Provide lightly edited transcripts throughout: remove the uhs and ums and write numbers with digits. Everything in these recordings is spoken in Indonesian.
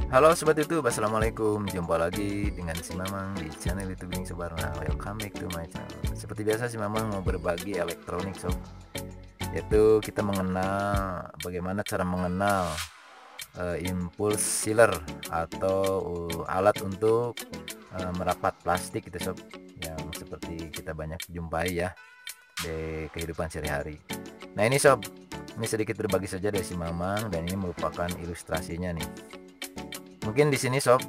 Halo Sobat YouTube, Assalamualaikum. Jumpa lagi dengan si Mamang di channel YouTube Bing Subarna. Welcome back to my channel. Seperti biasa si Mamang mau berbagi elektronik sob. Yaitu kita mengenal bagaimana cara mengenal impulse sealer atau alat untuk merapat plastik gitu sob, yang seperti kita banyak jumpai ya di kehidupan sehari-hari. Nah ini sob, ini sedikit berbagi saja dari si Mamang dan ini merupakan ilustrasinya nih. Mungkin di sini sob,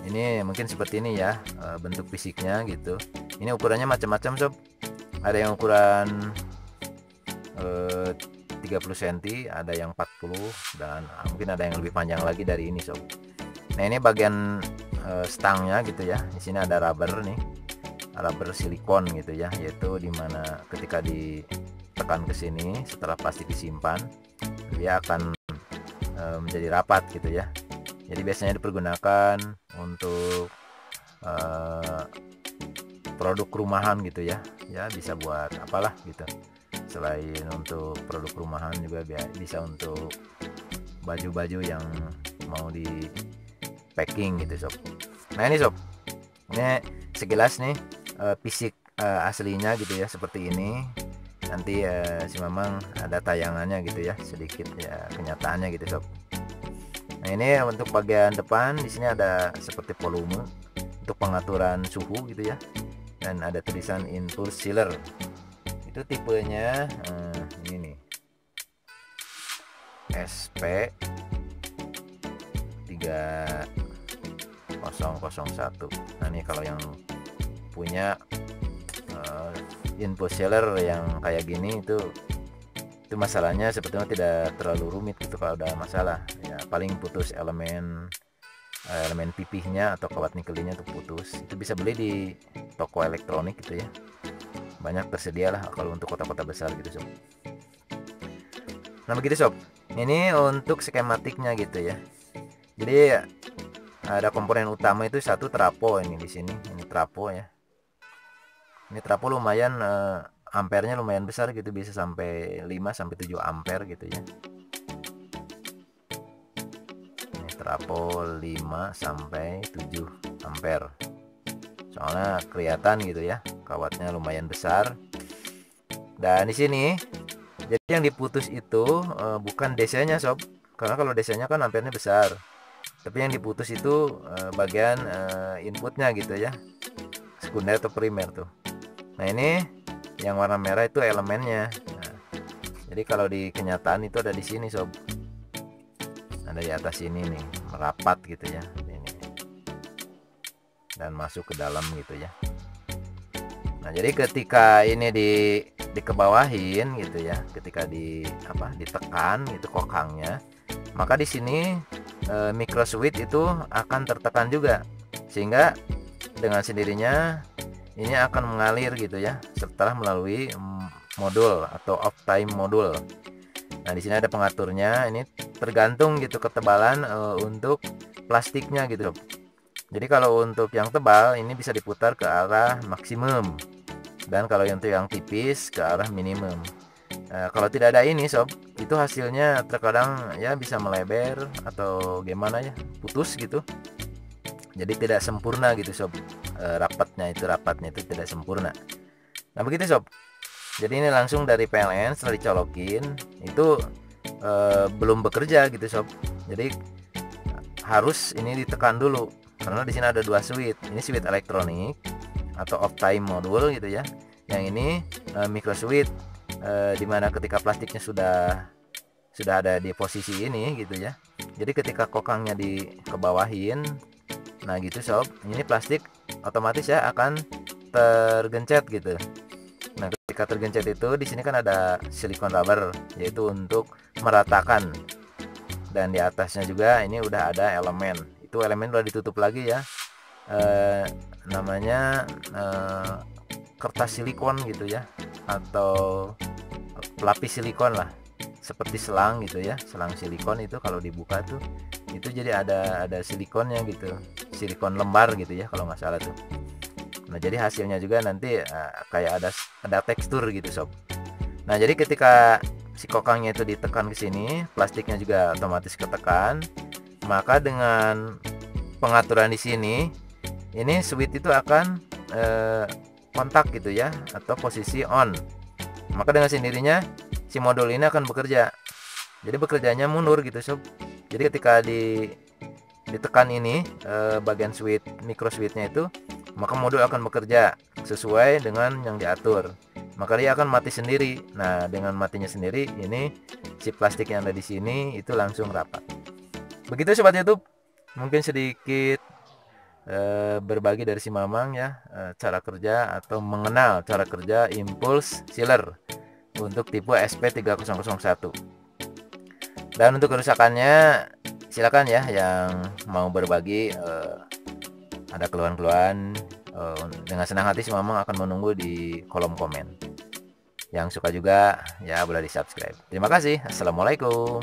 ini mungkin seperti ini ya bentuk fisiknya gitu. Ini ukurannya macam-macam sob. Ada yang ukuran 30 cm, ada yang 40, dan mungkin ada yang lebih panjang lagi dari ini sob. Nah ini bagian stangnya gitu ya. Di sini ada rubber nih, rubber silikon gitu ya, yaitu dimana ketika ditekan ke sini setelah plastik disimpan, dia akan menjadi rapat gitu ya. Jadi biasanya dipergunakan untuk produk rumahan gitu ya. Ya bisa buat apalah gitu. Selain untuk produk rumahan juga bisa untuk baju-baju yang mau di packing gitu sob. Nah ini sob, ini sekilas nih fisik aslinya gitu ya, seperti ini. Nanti si Mamang ada tayangannya gitu ya, sedikit ya kenyataannya gitu sob. Nah ini untuk bagian depan, di sini ada seperti volume untuk pengaturan suhu gitu ya, dan ada tulisan impulse sealer. Itu tipenya ini nih, SP 3001. Nah ini kalau yang punya impulse sealer yang kayak gini itu masalahnya sebetulnya tidak terlalu rumit gitu. Kalau ada masalah ya paling putus elemen pipihnya atau kawat nikelnya tuh putus, itu bisa beli di toko elektronik gitu ya, banyak tersedia lah kalau untuk kota-kota besar gitu sob. Nah begitu sob, ini untuk skematiknya gitu ya. Jadi ada komponen utama itu satu trapo, ini di sini ini trapo ya. Ini trapo lumayan ampernya lumayan besar gitu, bisa sampai 5 sampai 7 ampere gitu ya. Ini trapo 5 sampai 7 ampere. Soalnya kelihatan gitu ya, kawatnya lumayan besar. Dan di sini jadi yang diputus itu bukan DC-nya sob. Karena kalau DC-nya kan ampernya besar. Tapi yang diputus itu bagian inputnya gitu ya. Sekunder atau primer tuh. Nah ini yang warna merah itu elemennya. Nah, jadi kalau di kenyataan itu ada di sini sob, ada di atas ini nih, merapat gitu ya, ini dan masuk ke dalam gitu ya. Nah jadi ketika ini dikebawahin gitu ya, ketika ditekan itu kokangnya, maka di sini micro switch itu akan tertekan juga, sehingga dengan sendirinya ini akan mengalir gitu ya setelah melalui modul atau off time modul. Nah di sini ada pengaturnya, ini tergantung gitu ketebalan untuk plastiknya gitu. Jadi kalau untuk yang tebal ini bisa diputar ke arah maksimum, dan kalau untuk yang tipis ke arah minimum. Kalau tidak ada ini sob, itu hasilnya terkadang ya bisa melebar atau gimana ya, putus gitu. Jadi tidak sempurna gitu sob, rapatnya itu tidak sempurna. Nah begitu sob, jadi ini langsung dari PLN setelah dicolokin itu belum bekerja gitu sob. Jadi harus ini ditekan dulu, karena di sini ada dua switch. Ini switch elektronik atau off time modul gitu ya, yang ini micro switch, dimana ketika plastiknya sudah ada di posisi ini gitu ya. Jadi ketika kokangnya dikebawahin, nah gitu sob, ini plastik otomatis ya akan tergencet gitu. Nah ketika tergencet itu di sini kan ada silikon rubber, yaitu untuk meratakan, dan di atasnya juga ini udah ada elemen. Itu elemen udah ditutup lagi ya, namanya kertas silikon gitu ya, atau pelapis silikon lah, seperti selang gitu ya. Selang silikon itu kalau dibuka tuh itu jadi ada silikonnya gitu, silikon lembar gitu ya kalau nggak salah tuh. Nah jadi hasilnya juga nanti kayak ada tekstur gitu sob. Nah jadi ketika si kokangnya itu ditekan ke sini, plastiknya juga otomatis ketekan, maka dengan pengaturan di sini, ini switch itu akan kontak gitu ya, atau posisi on. Maka dengan sendirinya si modul ini akan bekerja. Jadi bekerjanya mundur gitu sob. Jadi ketika ditekan ini bagian switch, micro switchnya itu, maka modul akan bekerja sesuai dengan yang diatur. Maka dia akan mati sendiri. Nah, dengan matinya sendiri, ini si plastik yang ada di sini itu langsung rapat. Begitu sobat YouTube, mungkin sedikit berbagi dari si Mamang ya, cara kerja atau mengenal cara kerja impulse sealer untuk tipe SP3001. Dan untuk kerusakannya silakan ya yang mau berbagi, ada keluhan-keluhan, dengan senang hati si Mamang akan menunggu di kolom komen. Yang suka juga ya boleh di subscribe. Terima kasih. Assalamualaikum.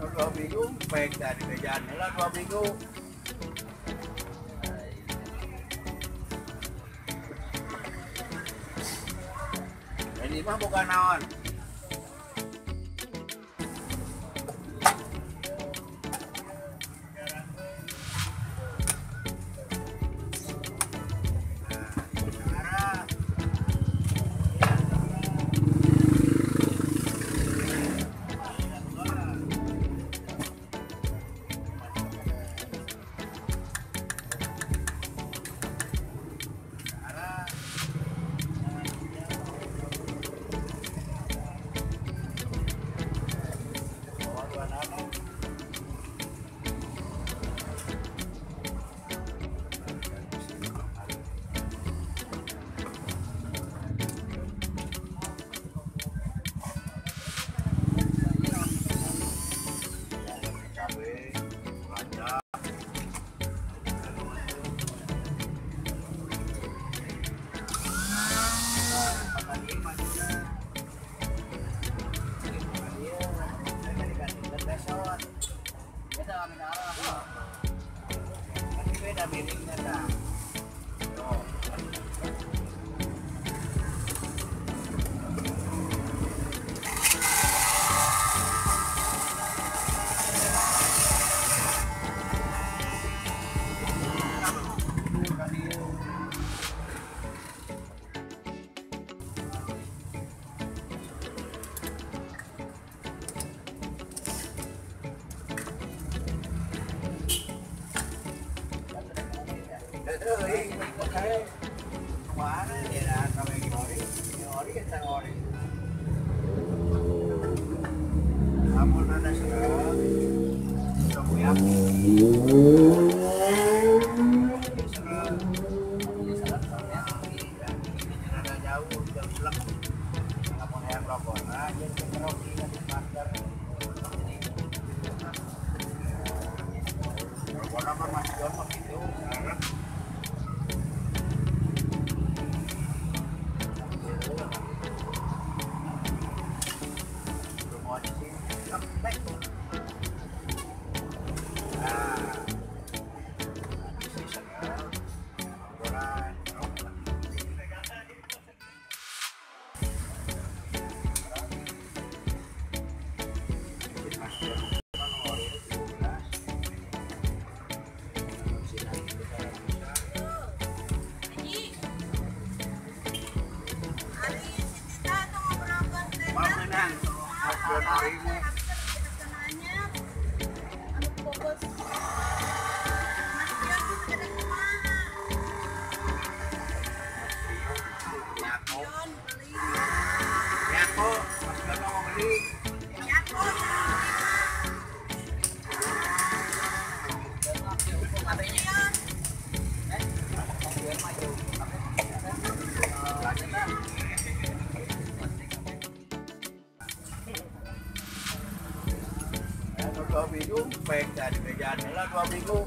Dua minggu baik dari kerjaan lah 2 minggu. Ini mah bukan naon. jumpek dari bejaan lah 2 minggu.